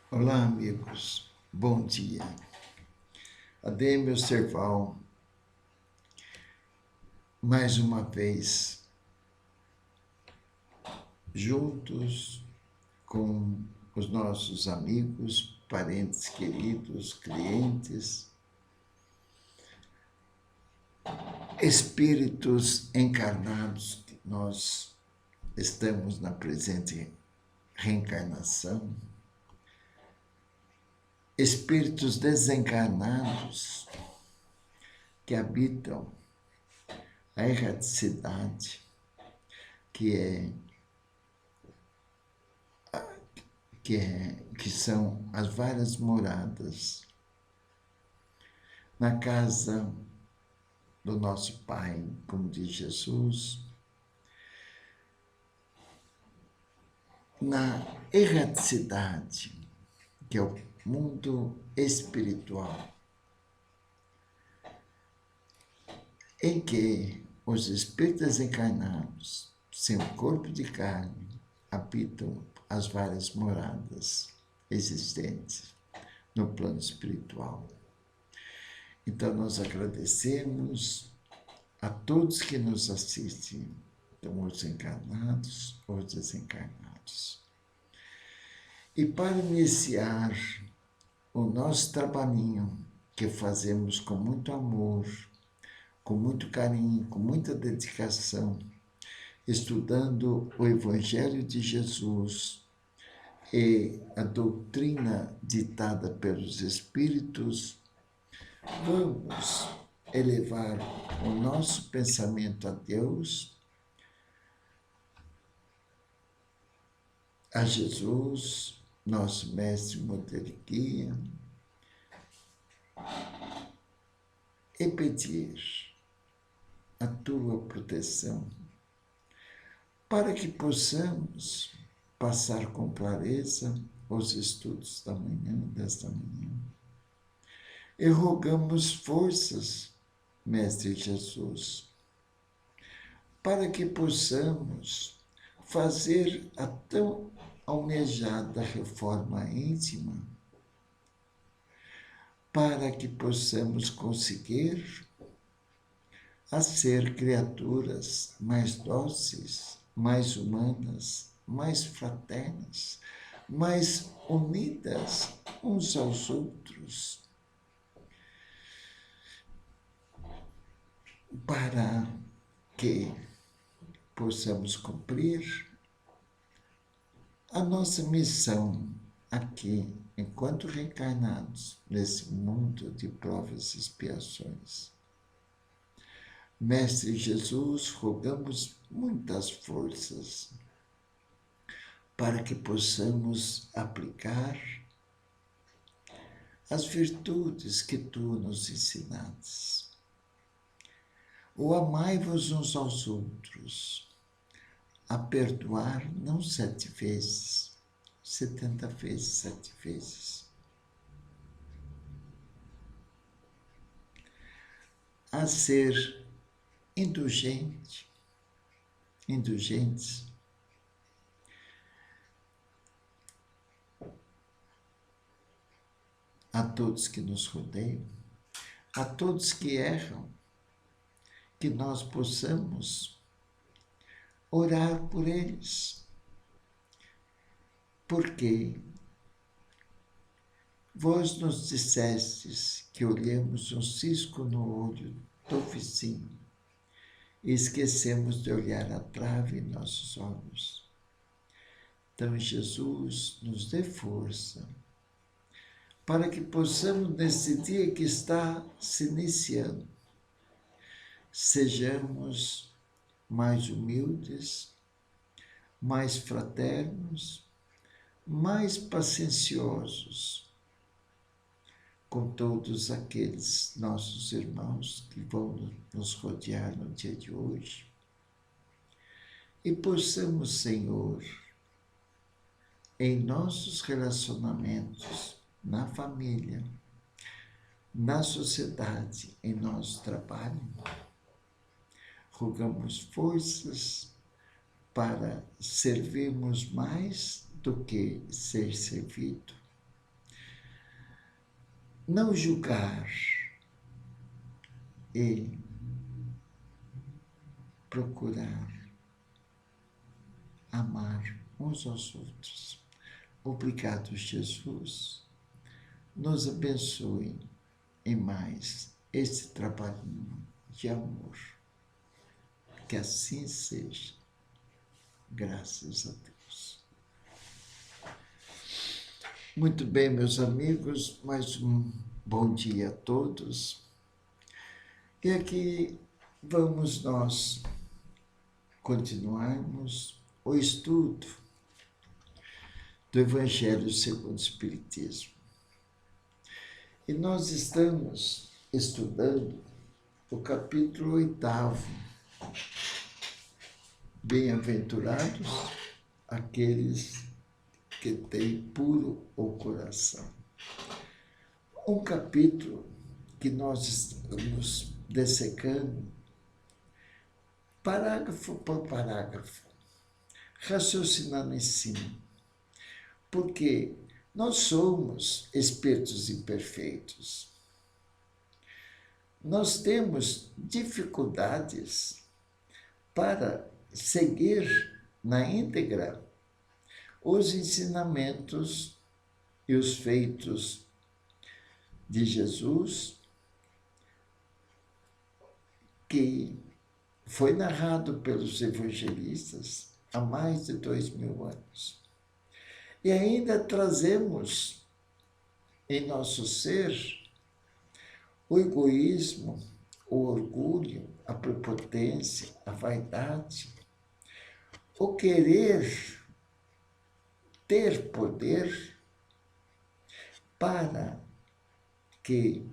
Olá, amigos. Bom dia. Ademir Serval, mais uma vez, juntos com os nossos amigos, parentes queridos, clientes, espíritos encarnados, que nós estamos na presente reencarnação, espíritos desencarnados que habitam a erraticidade, que são as várias moradas na casa do nosso Pai, como diz Jesus, na erraticidade, que é o mundo espiritual, em que os espíritos encarnados, sem o corpo de carne, habitam as várias moradas existentes no plano espiritual. Então, nós agradecemos a todos que nos assistem, então, os encarnados, os desencarnados. E para iniciar o nosso trabalhinho, que fazemos com muito amor, com muito carinho, com muita dedicação, estudando o Evangelho de Jesus e a doutrina ditada pelos Espíritos, vamos elevar o nosso pensamento a Deus, a Jesus, nosso mestre, modelo e guia, e pedir a tua proteção para que possamos passar com clareza os estudos desta manhã. E rogamos forças, Mestre Jesus, para que possamos fazer a tão almejada reforma íntima, para que possamos conseguir a ser criaturas mais dóceis, mais humanas, mais fraternas, mais unidas uns aos outros, para que possamos cumprir a nossa missão aqui, enquanto reencarnados, nesse mundo de provas e expiações. Mestre Jesus, rogamos muitas forças para que possamos aplicar as virtudes que tu nos ensinaste. O amai-vos uns aos outros, a perdoar não 7 vezes, 70 vezes, 7 vezes. A ser indulgentes a todos que nos rodeiam, a todos que erram, que nós possamos orar por eles. Porque vós nos dissestes que olhemos um cisco no olho do vizinho e esquecemos de olhar a trave em nossos olhos. Então, Jesus, nos dê força para que possamos, nesse dia que está se iniciando, sejamos mais humildes, mais fraternos, mais pacienciosos com todos aqueles nossos irmãos que vão nos rodear no dia de hoje. E possamos, Senhor, em nossos relacionamentos, na família, na sociedade, em nosso trabalho, rogamos forças para servirmos mais do que ser servido. não julgar e procurar amar uns aos outros. Obrigado, Jesus. Nos abençoe em mais esse trabalhinho de amor. Que assim seja. Graças a Deus. Muito bem, meus amigos, mais um bom dia a todos. E aqui vamos nós continuarmos o estudo do Evangelho segundo o Espiritismo. E nós estamos estudando o capítulo 8º. Bem-aventurados aqueles que têm puro o coração. Um capítulo que nós estamos dessecando parágrafo por parágrafo, raciocinando em cima. Porque nós somos espíritos imperfeitos. Nós temos dificuldades para seguir na íntegra os ensinamentos e os feitos de Jesus, que foi narrado pelos evangelistas há mais de 2000 anos. E ainda trazemos em nosso ser o egoísmo, o orgulho, a prepotência, a vaidade, o querer ter poder para que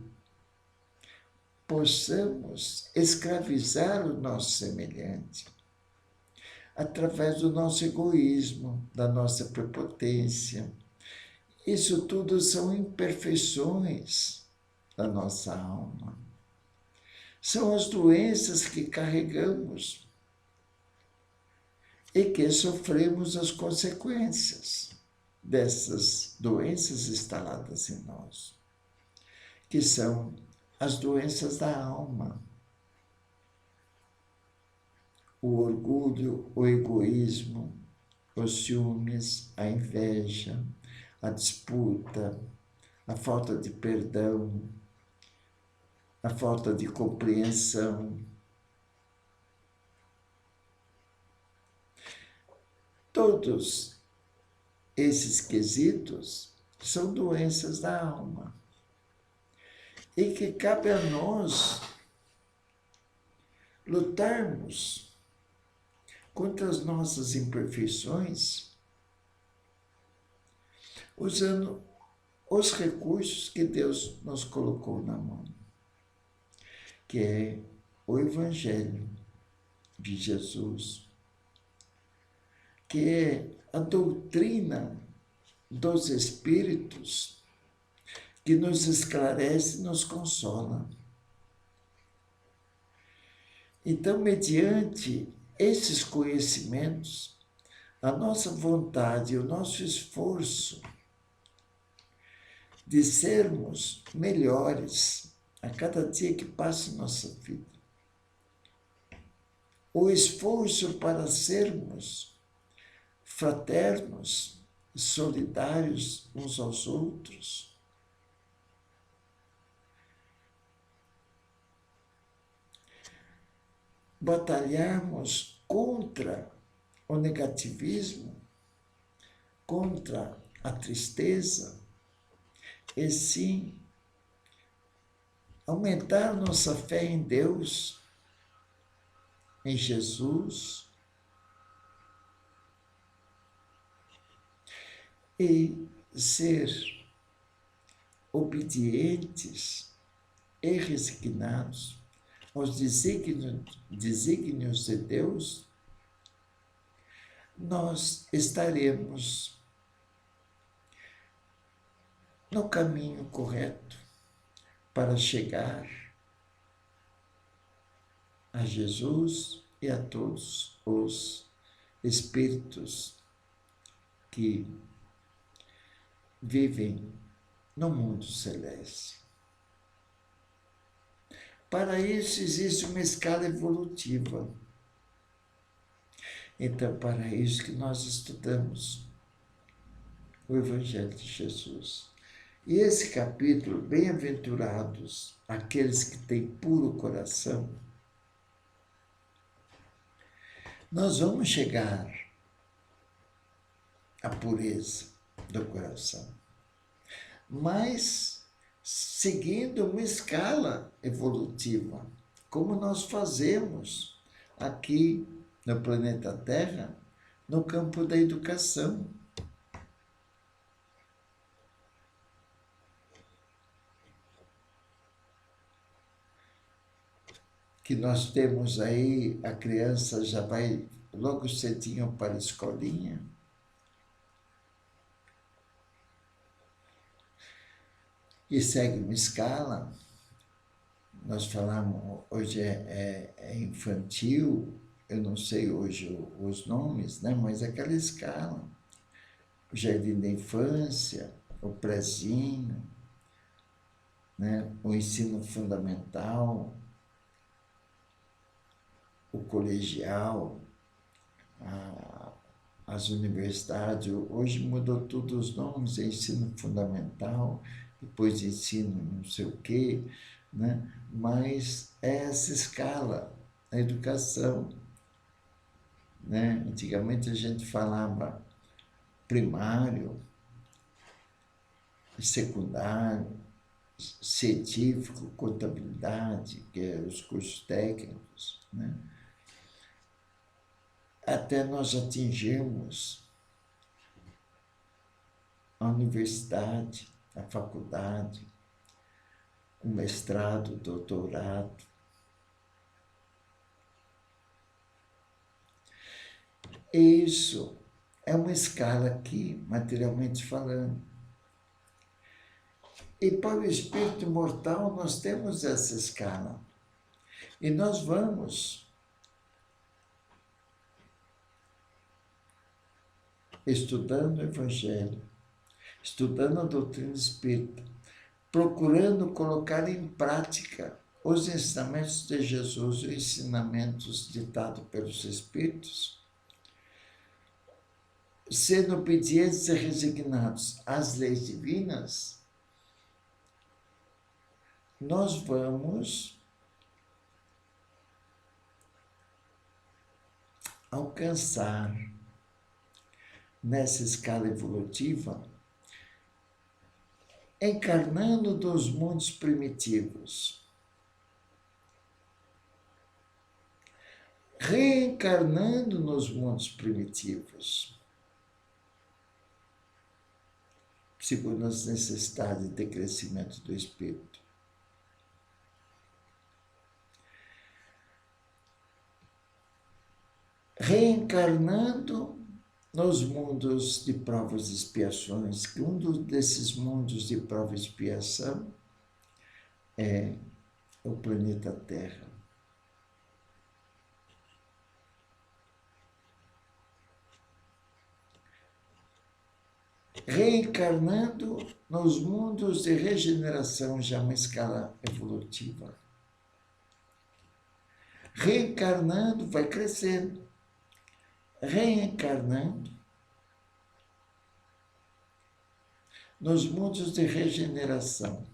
possamos escravizar o nosso semelhante através do nosso egoísmo, da nossa prepotência. Isso tudo são imperfeições da nossa alma. São as doenças que carregamos e que sofremos as consequências dessas doenças instaladas em nós, que são as doenças da alma. O orgulho, o egoísmo, os ciúmes, a inveja, a disputa, a falta de perdão, a falta de compreensão. Todos esses quesitos são doenças da alma e que cabe a nós lutarmos contra as nossas imperfeições usando os recursos que Deus nos colocou na mão, que é o Evangelho de Jesus, que é a doutrina dos Espíritos que nos esclarece e nos consola. Então, mediante esses conhecimentos, a nossa vontade e o nosso esforço de sermos melhores a cada dia que passa em nossa vida, o esforço para sermos fraternos, solidários uns aos outros, batalharmos contra o negativismo, contra a tristeza, e sim aumentar nossa fé em Deus, em Jesus, e ser obedientes e resignados aos desígnios de Deus, nós estaremos no caminho correto para chegar a Jesus e a todos os espíritos que vivem no mundo celeste. Para isso existe uma escala evolutiva. Então, para isso que nós estudamos o Evangelho de Jesus. E esse capítulo, bem-aventurados aqueles que têm puro coração, nós vamos chegar à pureza do coração, mas seguindo uma escala evolutiva, como nós fazemos aqui no planeta Terra, no campo da educação. Que nós temos aí, a criança já vai logo cedinho para a escolinha. E segue uma escala. Nós falamos, hoje é infantil, eu não sei hoje os nomes, né? Mas é aquela escala. O jardim da infância, o prézinho, né? O ensino fundamental, o colegial, as universidades. Hoje mudou todos os nomes, é ensino fundamental, depois ensino não sei o quê, né? Mas é essa escala, a educação. Né? Antigamente a gente falava primário, secundário, científico, contabilidade, que é os cursos técnicos, né? Até nós atingirmos a universidade, a faculdade, o mestrado, o doutorado. E isso é uma escala aqui, materialmente falando. E para o espírito mortal nós temos essa escala. E nós vamos estudando o Evangelho, estudando a doutrina espírita, procurando colocar em prática os ensinamentos de Jesus, os ensinamentos ditados pelos Espíritos, sendo obedientes e resignados às leis divinas, nós vamos alcançar, nessa escala evolutiva, encarnando dos mundos primitivos, reencarnando nos mundos primitivos, segundo as necessidades de crescimento do espírito. Reencarnando nos mundos de provas e expiações, que um desses mundos de prova e expiação é o planeta Terra. Reencarnando nos mundos de regeneração, já uma escala evolutiva. Reencarnando, vai crescendo. Reencarnando nos mundos de regeneração.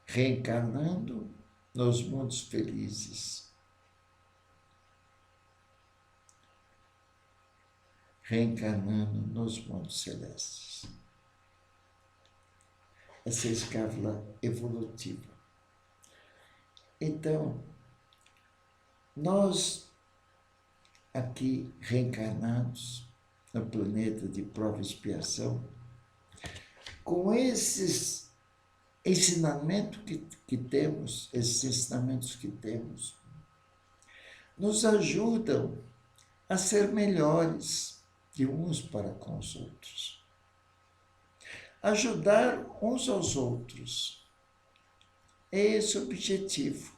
Reencarnando nos mundos felizes. Reencarnando nos mundos celestes. Essa é a escala evolutiva. Então, nós, aqui reencarnados no planeta de prova e expiação, com esses ensinamentos que temos, esses ensinamentos que temos, nos ajudam a ser melhores de uns para com os outros. Ajudar uns aos outros. É esse o objetivo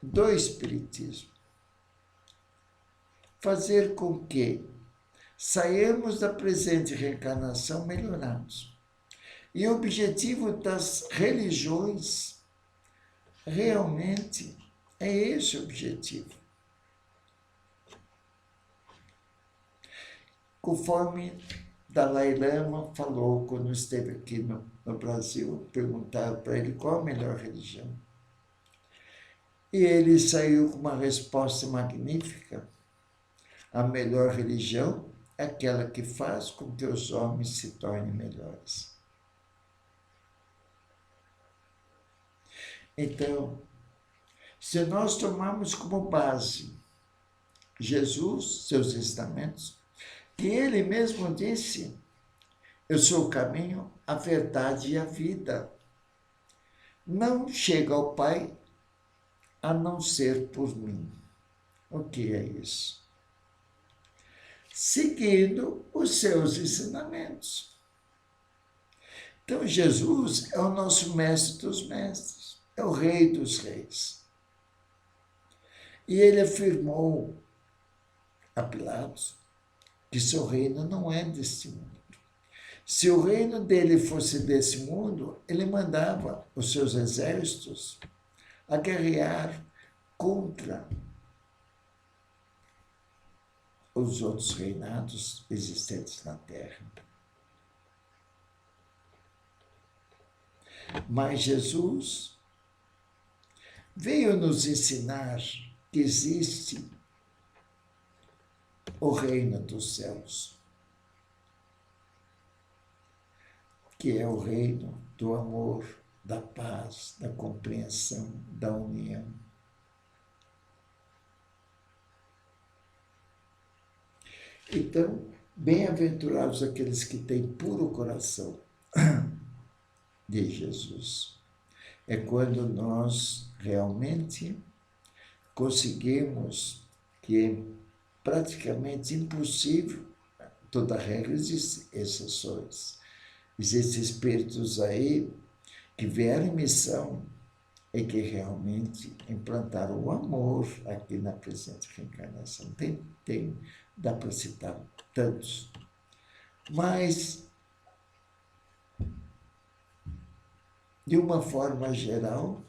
do Espiritismo. Fazer com que saiamos da presente reencarnação melhorados. E o objetivo das religiões realmente é esse o objetivo. Conforme Dalai Lama falou quando esteve aqui no Brasil, perguntaram para ele qual a melhor religião. E ele saiu com uma resposta magnífica. A melhor religião é aquela que faz com que os homens se tornem melhores. Então, se nós tomarmos como base Jesus, seus ensinamentos, que ele mesmo disse, eu sou o caminho, a verdade e a vida. Não chega ao Pai a não ser por mim. O que é isso? Seguindo os seus ensinamentos. Então, Jesus é o nosso mestre dos mestres, é o rei dos reis. E ele afirmou a Pilatos que seu reino não é deste mundo. Se o reino dele fosse desse mundo, ele mandava os seus exércitos a guerrear contra os outros reinados existentes na Terra. Mas Jesus veio nos ensinar que existe o reino dos céus, que é o reino do amor, da paz, da compreensão, da união. Então, bem-aventurados aqueles que têm puro coração de Jesus. É quando nós realmente conseguimos, que é praticamente impossível, toda regra existe exceções. Existem espíritos aí que vieram em missão e que realmente implantaram o amor aqui na presente reencarnação. Dá para citar tantos. Mas, de uma forma geral,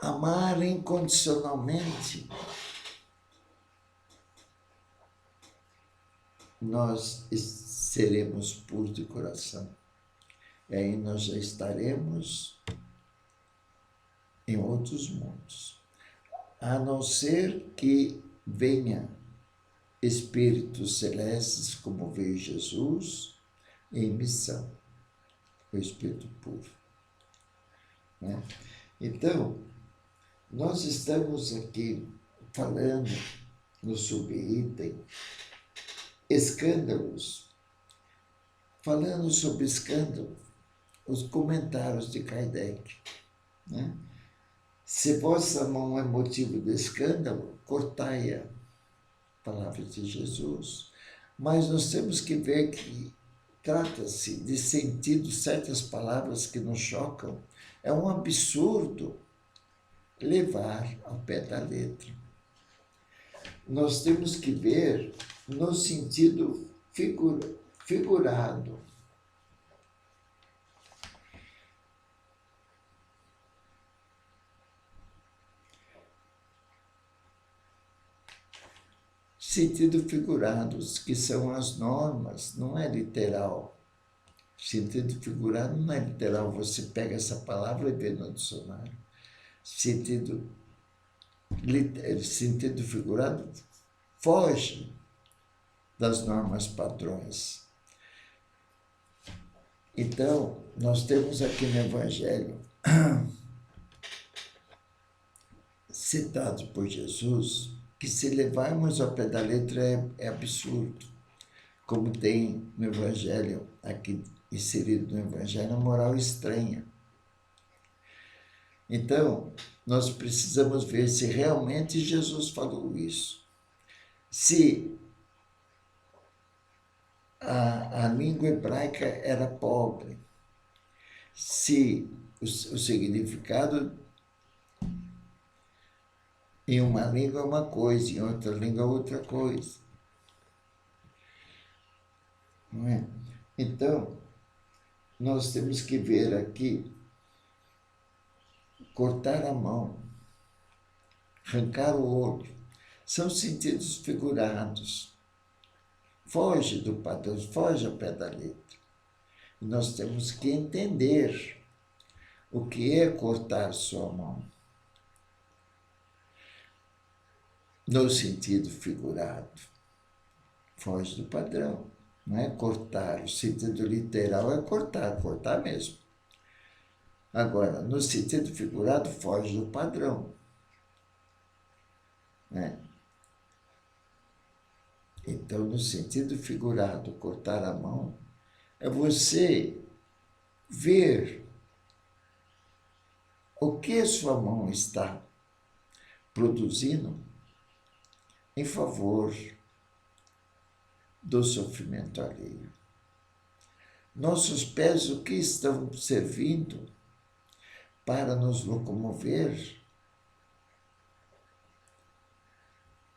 amar incondicionalmente, nós seremos puros de coração. E aí nós já estaremos em outros mundos. A não ser que venha espíritos celestes, como veio Jesus, em missão, o Espírito puro. Né? Então, nós estamos aqui falando no subitem escândalos, falando sobre escândalo, os comentários de Kardec. Né? Se vossa mão é motivo de escândalo, cortai-a, palavra de Jesus. Mas nós temos que ver que trata-se de sentido certas palavras que nos chocam. É um absurdo levar ao pé da letra. Nós temos que ver no sentido figurado. Sentido figurados, que são as normas, não é literal. Sentido figurado não é literal, você pega essa palavra e vê no dicionário. Sentido figurado foge das normas padrões. Então, nós temos aqui no Evangelho, citado por Jesus, que se levarmos ao pé da letra é absurdo. Como tem no Evangelho, aqui inserido no Evangelho, a moral estranha. Então, nós precisamos ver se realmente Jesus falou isso. Se a língua hebraica era pobre, se o significado em uma língua é uma coisa, em outra língua é outra coisa. não é? Então, nós temos que ver aqui, cortar a mão, arrancar o olho, são sentidos figurados. Foge do padrão, foge ao pé da letra. E nós temos que entender o que é cortar sua mão. No sentido figurado, foge do padrão. Não é cortar, o sentido literal é cortar, cortar mesmo. Agora, no sentido figurado, foge do padrão. Né? Então, no sentido figurado, cortar a mão, é você ver o que sua mão está produzindo em favor do sofrimento alheio. Nossos pés, o que estão servindo para nos locomover?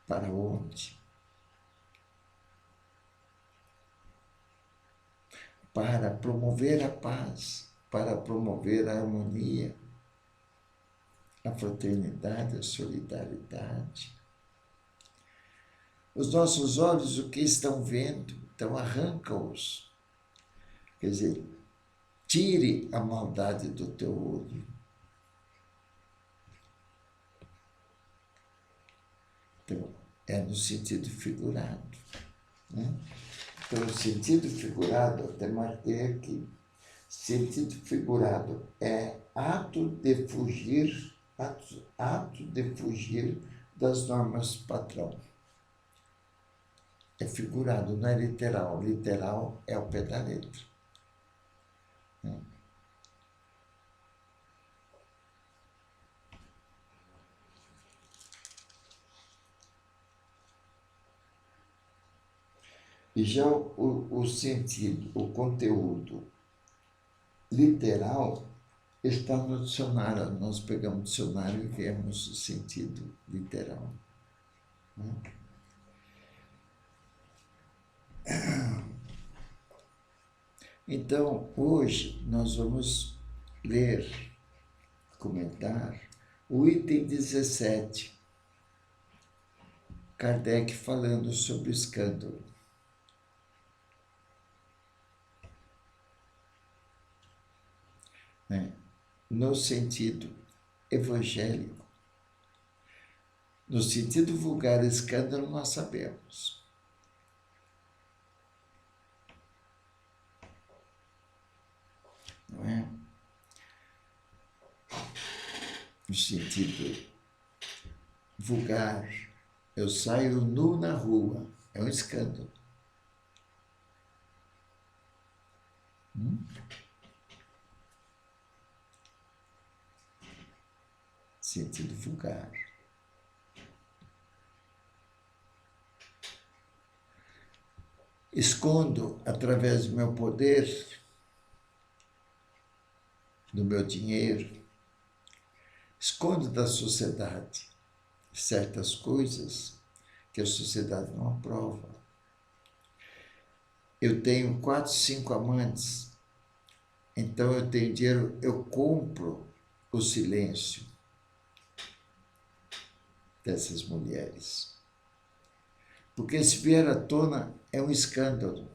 Para onde? Para promover a paz, para promover a harmonia, a fraternidade, a solidariedade. Os nossos olhos, o que estão vendo? Então, arranca-os. Quer dizer, tire a maldade do teu olho. Então, é no sentido figurado. Né? Então, o sentido figurado, até marquei aqui, sentido figurado é ato de fugir das normas padrão. É figurado, não é literal. Literal é o pé da letra. E já o sentido, o conteúdo literal está no dicionário. Nós pegamos o dicionário e vemos o sentido literal. Então, hoje, nós vamos ler, comentar o item 17. Kardec falando sobre o escândalo. No sentido evangélico. No sentido vulgar, escândalo, nós sabemos. Não é? No sentido vulgar, eu saio nu na rua, é um escândalo. Sentido vulgar. Escondo, através do meu poder, do meu dinheiro, escondo da sociedade certas coisas que a sociedade não aprova. Eu tenho 4, 5 amantes, então eu tenho dinheiro, eu compro o silêncio dessas mulheres. Porque se vier à tona, é um escândalo.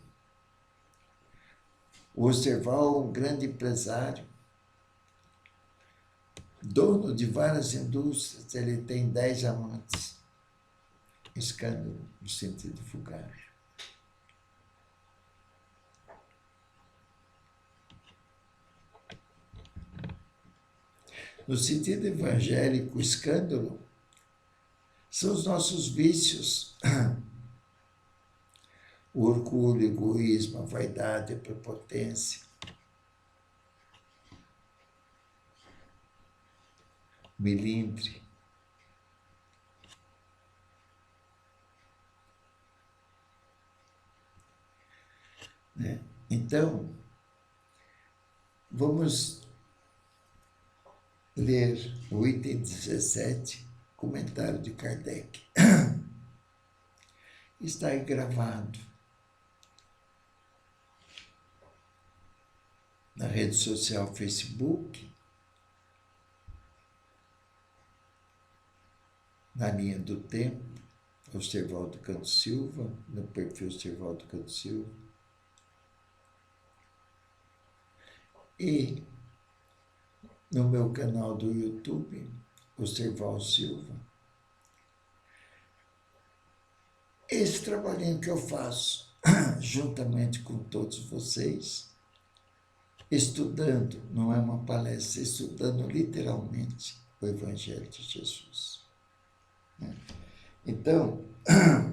O Osterwald, um grande empresário, dono de várias indústrias, ele tem 10 amantes. Escândalo no sentido vulgar. No sentido evangélico, escândalo são os nossos vícios. O orgulho, o egoísmo, a vaidade, a prepotência. Melindre. Né? Então, vamos ler o item 17, comentário de Kardec. Está aí gravado. na rede social Facebook, na linha do tempo, Ostervaldo Canto Silva, no perfil Ostervaldo Canto Silva. E no meu canal do YouTube, Ostervaldo Silva. Esse trabalhinho que eu faço, juntamente com todos vocês, estudando, não é uma palestra, estudando literalmente o Evangelho de Jesus. Então,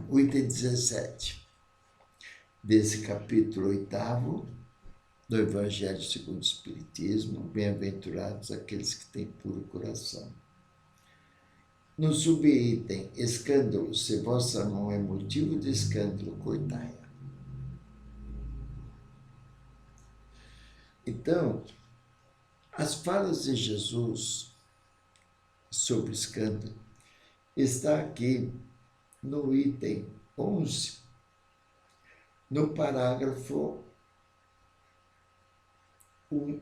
o item 17 desse capítulo 8º do Evangelho segundo o Espiritismo, bem-aventurados aqueles que têm puro coração. No subitem, escândalo, se vossa mão é motivo de escândalo, cortai-a. Então, as falas de Jesus sobre escândalo está aqui no item 11, no parágrafo 1,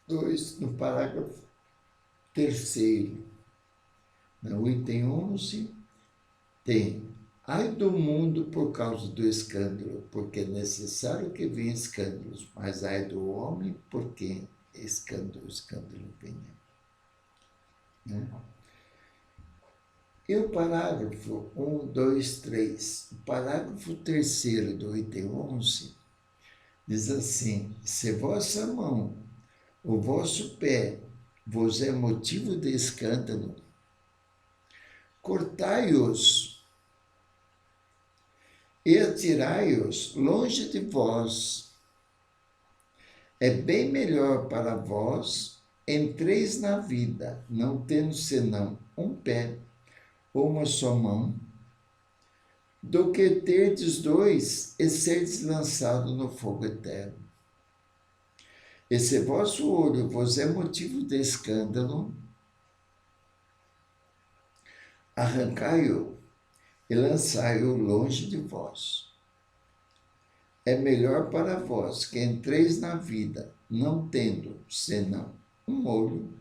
2, no parágrafo 3º. No item 11 tem: ai do mundo por causa do escândalo, porque é necessário que venha escândalos, mas ai do homem porque escândalo venha. Né? E o parágrafo 1, 2, 3, o parágrafo 3º do item 11, diz assim: se vossa mão, o vosso pé, vos é motivo de escândalo, cortai-os e atirai-os longe de vós. É bem melhor para vós entreis na vida, não tendo senão um pé ou uma só mão, do que terdes dois e serdes lançado no fogo eterno. E se vosso olho vos é motivo de escândalo, arrancai-o e lançai-o longe de vós. É melhor para vós que entreis na vida, não tendo senão um olho,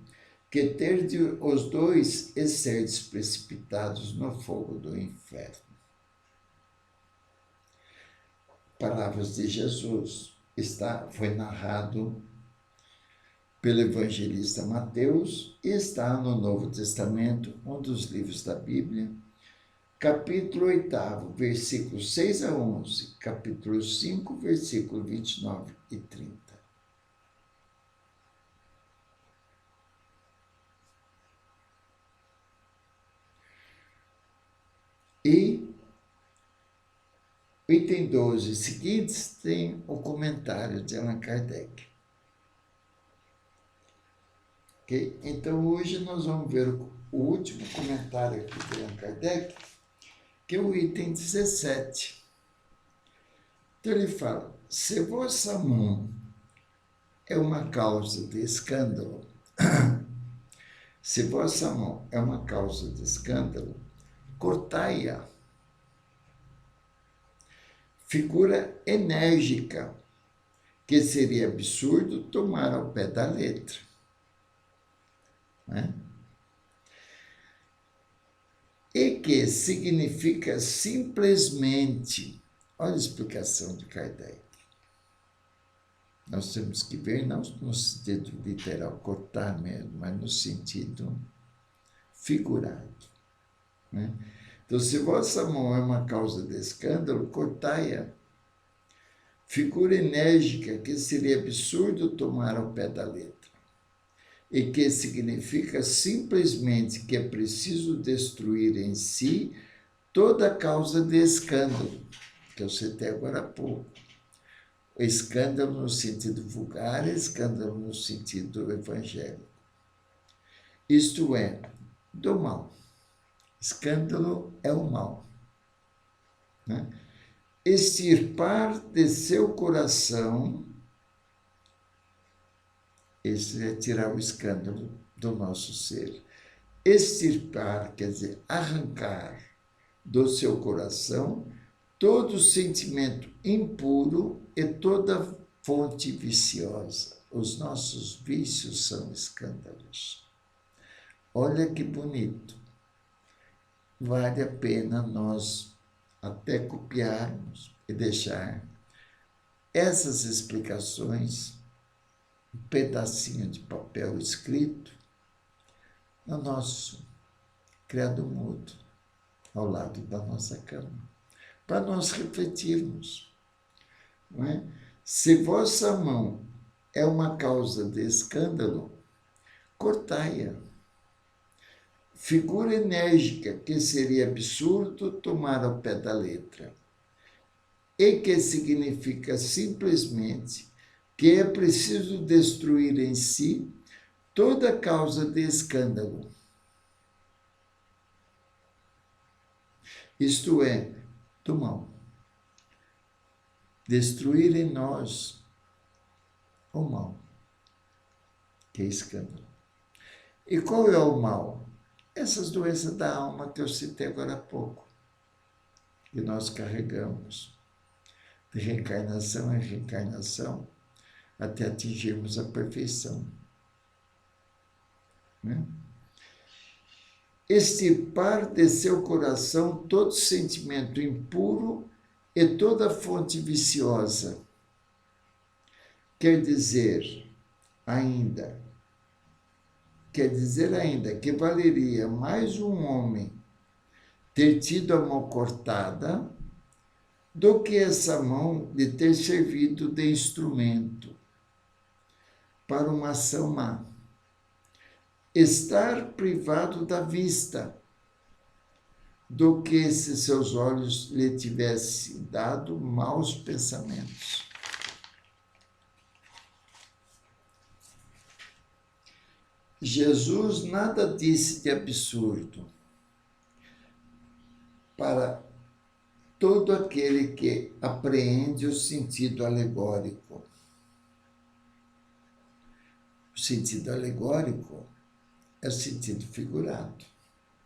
que terdes os dois e serdes precipitados no fogo do inferno. Palavras de Jesus. Foi narrado pelo evangelista Mateus e está no Novo Testamento, um dos livros da Bíblia, capítulo 8º, versículos 6 a 11, capítulo 5, versículo 29 e 30. E o item 12 seguintes tem o comentário de Allan Kardec. Okay? Então, hoje nós vamos ver o último comentário aqui de Allan Kardec, que é o item 17. Então, ele fala: se vossa mão é uma causa de escândalo, se vossa mão é uma causa de escândalo, cortai-a. Figura enérgica, que seria absurdo tomar ao pé da letra. Né? E que significa simplesmente, olha a explicação de Kardec. Nós temos que ver não no sentido literal, cortar mesmo, mas no sentido figurado. Né? Então, se vossa mão é uma causa de escândalo, cortai-a. Figura enérgica, que seria absurdo tomar ao pé da letra. E que significa simplesmente que é preciso destruir em si toda causa de escândalo, que eu citei agora há pouco. O escândalo no sentido vulgar, escândalo no sentido evangélico. Isto é, do mal. Escândalo é o mal. Né? Extirpar de seu coração, esse é tirar o escândalo do nosso ser. Extirpar, quer dizer, arrancar do seu coração todo sentimento impuro e toda fonte viciosa, os nossos vícios são escândalos. Olha que bonito. Vale a pena nós até copiarmos e deixar essas explicações, um pedacinho de papel escrito, no nosso criado mudo, ao lado da nossa cama, para nós refletirmos. Não é? Se vossa mão é uma causa de escândalo, cortai-a. Figura enérgica que seria absurdo tomar ao pé da letra, e que significa simplesmente que é preciso destruir em si toda causa de escândalo. Isto é, do mal. Destruir em nós o mal, que é escândalo. E qual é o mal? Essas doenças da alma que eu citei agora há pouco, que nós carregamos, de reencarnação em reencarnação, até atingirmos a perfeição. Né? Extirpar de seu coração todo sentimento impuro e toda fonte viciosa. Quer dizer ainda que valeria mais um homem ter tido a mão cortada do que essa mão lhe ter servido de instrumento para uma ação má. Estar privado da vista do que se seus olhos lhe tivessem dado maus pensamentos. Jesus nada disse de absurdo para todo aquele que apreende o sentido alegórico. O sentido alegórico é o sentido figurado.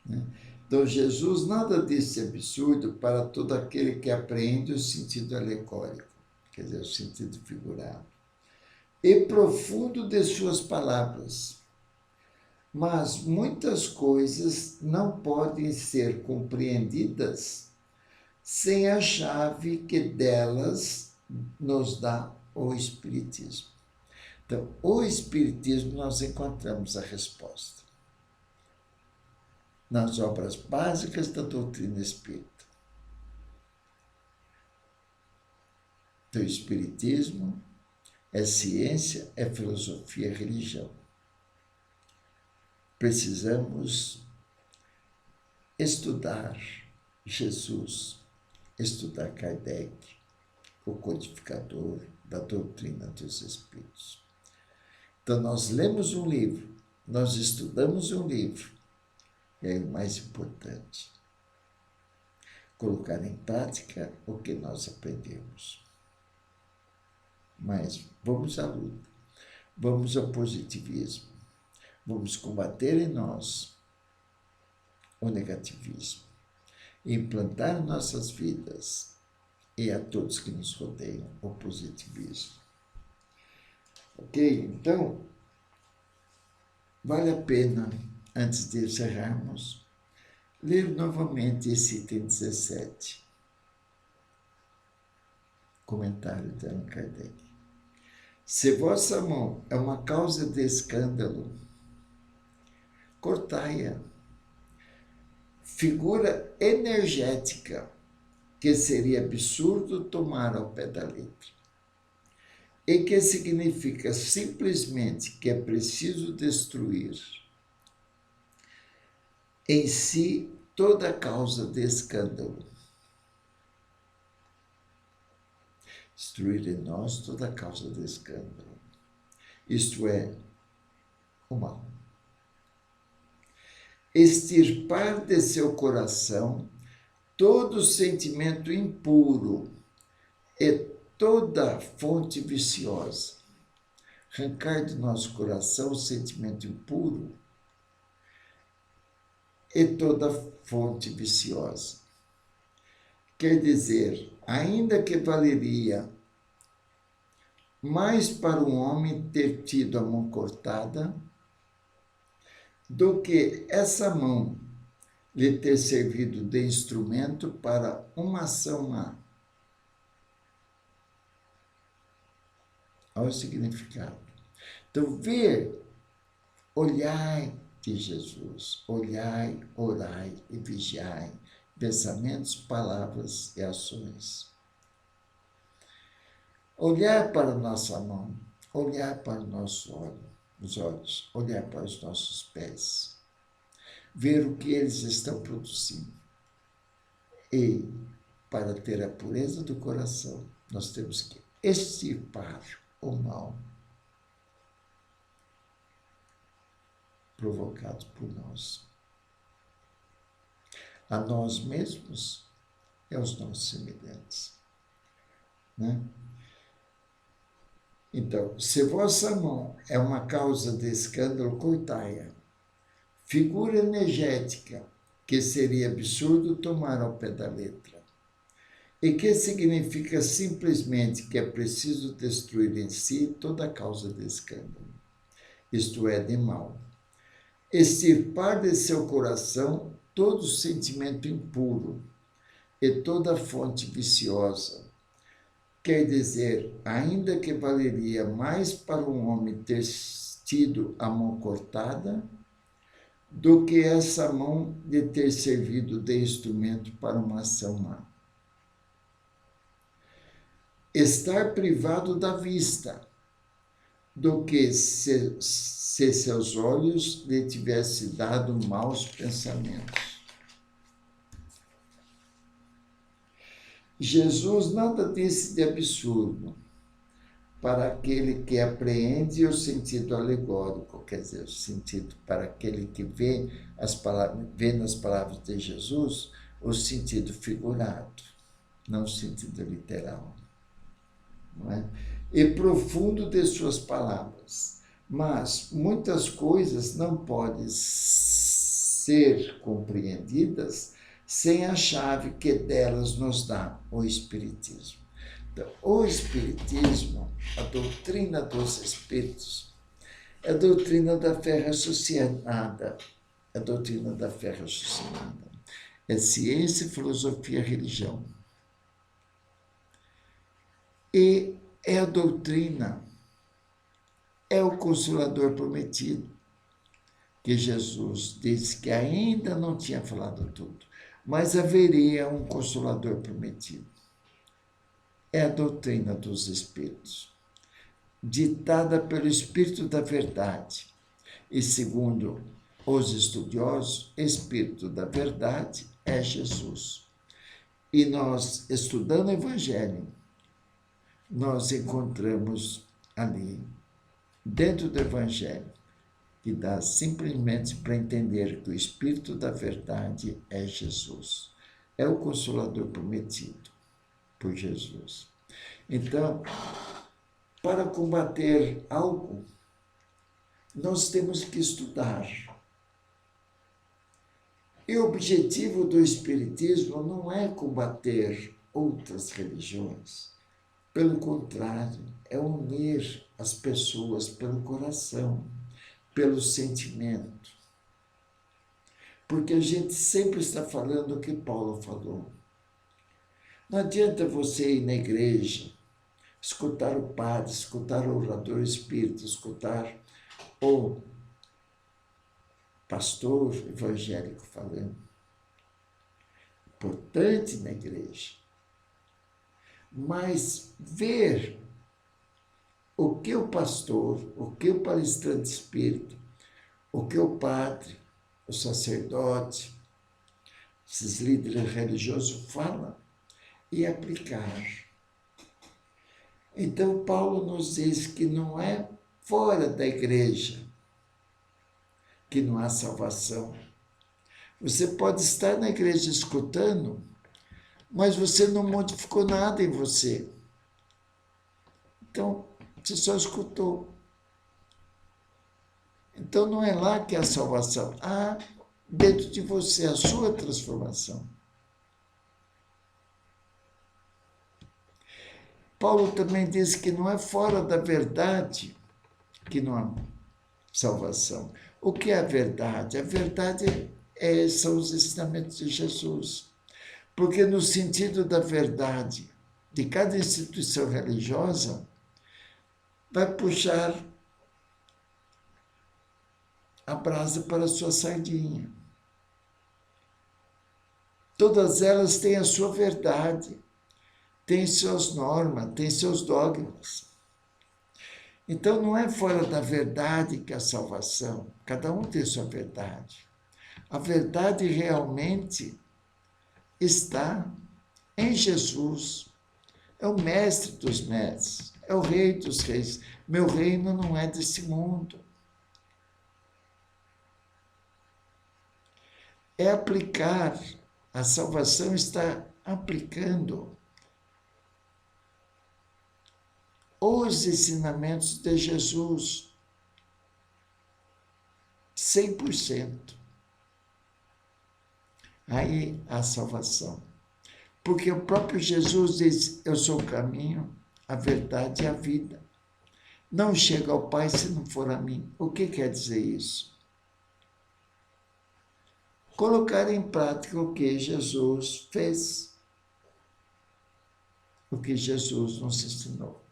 Né? Então, Jesus nada disse absurdo para todo aquele que apreende o sentido alegórico, quer dizer, o sentido figurado, e profundo de suas palavras. Mas muitas coisas não podem ser compreendidas sem a chave que delas nos dá o Espiritismo. Então, o Espiritismo nós encontramos a resposta nas obras básicas da doutrina espírita. Então, o Espiritismo é ciência, é filosofia, é religião. Precisamos estudar Jesus, estudar Kardec, o codificador da doutrina dos Espíritos. Então, nós lemos um livro, nós estudamos um livro, e aí o mais importante, colocar em prática o que nós aprendemos. Mas vamos à luta, vamos ao positivismo, vamos combater em nós o negativismo, e implantar em nossas vidas e a todos que nos rodeiam o positivismo. Ok? Então, vale a pena, antes de encerrarmos, ler novamente esse item 17. Comentário de Allan Kardec. Se vossa mão é uma causa de escândalo, cortai-a. Figura energética que seria absurdo tomar ao pé da letra, e que significa simplesmente que é preciso destruir em si toda causa de escândalo. Destruir em nós toda causa de escândalo. Isto é, o mal. Extirpar de seu coração todo sentimento impuro e toda fonte viciosa. Arrancar de nosso coração o sentimento impuro e toda fonte viciosa. Quer dizer, ainda que valeria mais para um homem ter tido a mão cortada do que essa mão lhe ter servido de instrumento para uma ação má. Olha o significado. Então, ver, olhai de Jesus, olhai, orai e vigiai, pensamentos, palavras e ações. Olhar para a nossa mão, olhar para os olhos, olhar para os nossos pés, ver o que eles estão produzindo. E, para ter a pureza do coração, nós temos que extirpar o mal provocado por nós. A nós mesmos e aos nossos semelhantes. Né? Então, se vossa mão é uma causa de escândalo, cortai-a. Figura energética que seria absurdo tomar ao pé da letra. E que significa simplesmente que é preciso destruir em si toda causa de escândalo, isto é, de mal. Extirpar de seu coração todo sentimento impuro e toda fonte viciosa. Quer dizer, ainda que valeria mais para um homem ter tido a mão cortada do que essa mão de ter servido de instrumento para uma ação má. Estar privado da vista do que se seus olhos lhe tivessem dado maus pensamentos. Jesus nada disse de absurdo para aquele que apreende o sentido alegórico, quer dizer, o sentido para aquele que vê nas palavras de Jesus o sentido figurado, não o sentido literal. Não é? E profundo de suas palavras. Mas muitas coisas não podem ser compreendidas sem a chave que delas nos dá o Espiritismo. Então, o Espiritismo, a doutrina dos Espíritos, é a doutrina da fé raciocinada. A doutrina da fé raciocinada. É ciência, filosofia, religião. E é a doutrina, é o Consolador prometido, que Jesus disse que ainda não tinha falado tudo, mas haveria um Consolador prometido. É a doutrina dos Espíritos, ditada pelo Espírito da Verdade. E segundo os estudiosos, Espírito da Verdade é Jesus. E nós, estudando o Evangelho, nós encontramos ali, dentro do Evangelho, que dá simplesmente para entender que o Espírito da Verdade é Jesus. É o Consolador prometido por Jesus. Então, para combater algo, nós temos que estudar. E o objetivo do Espiritismo não é combater outras religiões. Pelo contrário, é unir as pessoas pelo coração, pelo sentimento. Porque a gente sempre está falando o que Paulo falou. Não adianta você ir na igreja, escutar o padre, escutar o orador espírita, escutar o pastor evangélico falando. Importante na igreja. Mas ver o que o pastor, o que o palestrante espírita, o que o padre, o sacerdote, esses líderes religiosos falam e aplicar. Então, Paulo nos diz que não é fora da igreja que não há salvação. Você pode estar na igreja escutando, mas você não modificou nada em você. Então, você só escutou. Então, não é lá que há salvação. Há dentro de você a sua transformação. Paulo também diz que não é fora da verdade que não há salvação. O que é a verdade? A verdade são os ensinamentos de Jesus. Porque no sentido da verdade de cada instituição religiosa, vai puxar a brasa para a sua sardinha. Todas elas têm a sua verdade, têm suas normas, têm seus dogmas. Então não é fora da verdade que a salvação, cada um tem sua verdade. A verdade realmente está em Jesus. É o mestre dos mestres, é o rei dos reis. Meu reino não é desse mundo. É aplicar, a salvação está aplicando os ensinamentos de Jesus 100%. Aí a salvação. Porque o próprio Jesus diz, eu sou o caminho, a verdade e a vida. Não chega ao Pai se não for a mim. O que quer dizer isso? Colocar em prática o que Jesus fez, o que Jesus nos ensinou.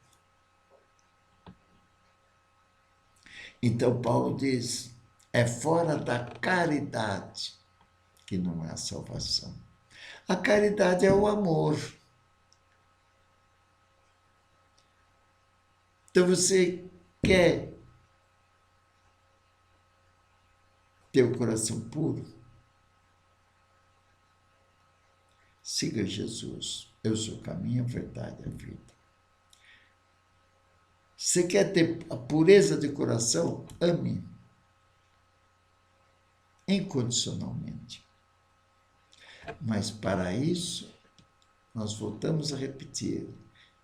Então Paulo diz, é fora da caridade que não é a salvação. A caridade é o amor. Então você quer ter o coração puro? Siga Jesus. Eu sou o caminho, a verdade e a vida. Você quer ter a pureza de coração? Ame. Incondicionalmente. Mas para isso, nós voltamos a repetir,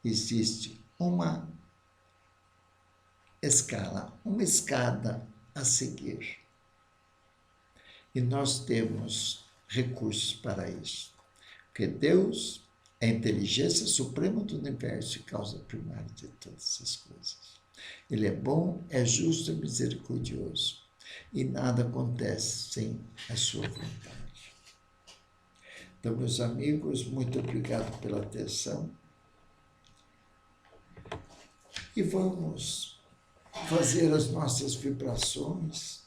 existe uma escala, uma escada a seguir. E nós temos recursos para isso. Porque Deus é a inteligência suprema do universo e causa primária de todas as coisas. Ele é bom, é justo e misericordioso. E nada acontece sem a sua vontade. Então, meus amigos, muito obrigado pela atenção. E vamos fazer as nossas vibrações,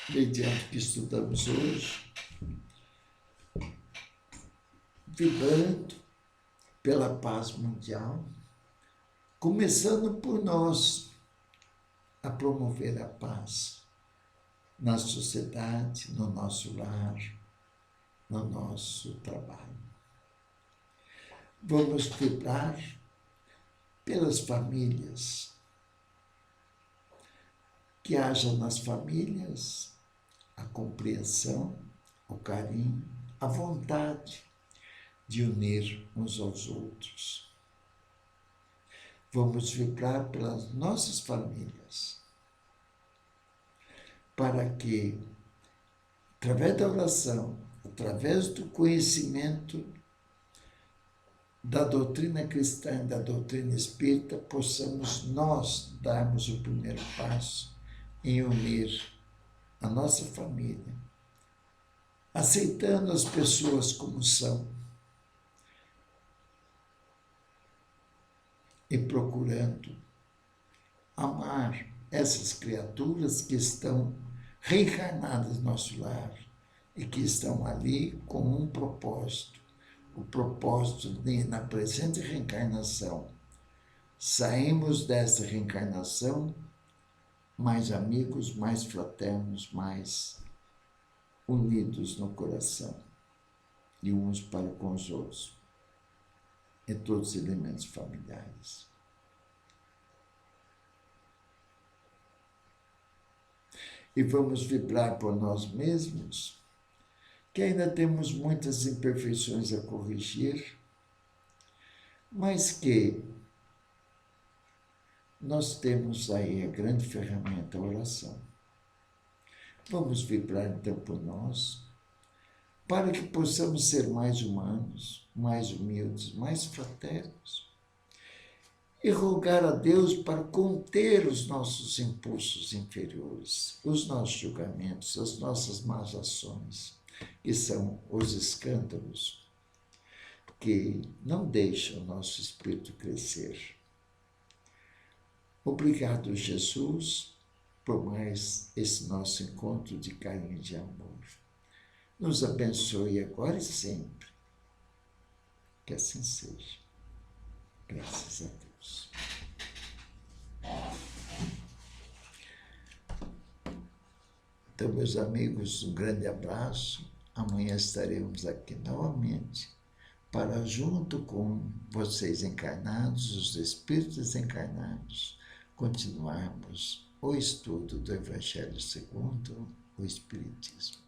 mediante o que estudamos hoje, vibrando pela paz mundial, começando por nós a promover a paz na sociedade, no nosso lar, no nosso trabalho. Vamos vibrar pelas famílias, que haja nas famílias a compreensão, o carinho, a vontade de unir uns aos outros. Vamos vibrar pelas nossas famílias, para que, através da oração, através do conhecimento da doutrina cristã e da doutrina espírita, possamos nós darmos o primeiro passo em unir a nossa família, aceitando as pessoas como são e procurando amar essas criaturas que estão reencarnadas no nosso lar e que estão ali com um propósito, o propósito de, na presente reencarnação, saímos dessa reencarnação mais amigos, mais fraternos, mais unidos no coração, e uns para com os outros, em todos os elementos familiares. E vamos vibrar por nós mesmos, que ainda temos muitas imperfeições a corrigir, mas que nós temos aí a grande ferramenta, a oração. Vamos vibrar então por nós, para que possamos ser mais humanos, mais humildes, mais fraternos, e rogar a Deus para conter os nossos impulsos inferiores, os nossos julgamentos, as nossas más ações, que são os escândalos, que não deixam o nosso espírito crescer. Obrigado, Jesus, por mais esse nosso encontro de carinho e de amor. Nos abençoe agora e sempre. Que assim seja. Graças a Deus. Então, meus amigos, um grande abraço. Amanhã estaremos aqui novamente para, junto com vocês encarnados, os espíritos encarnados, continuarmos o estudo do Evangelho segundo o Espiritismo.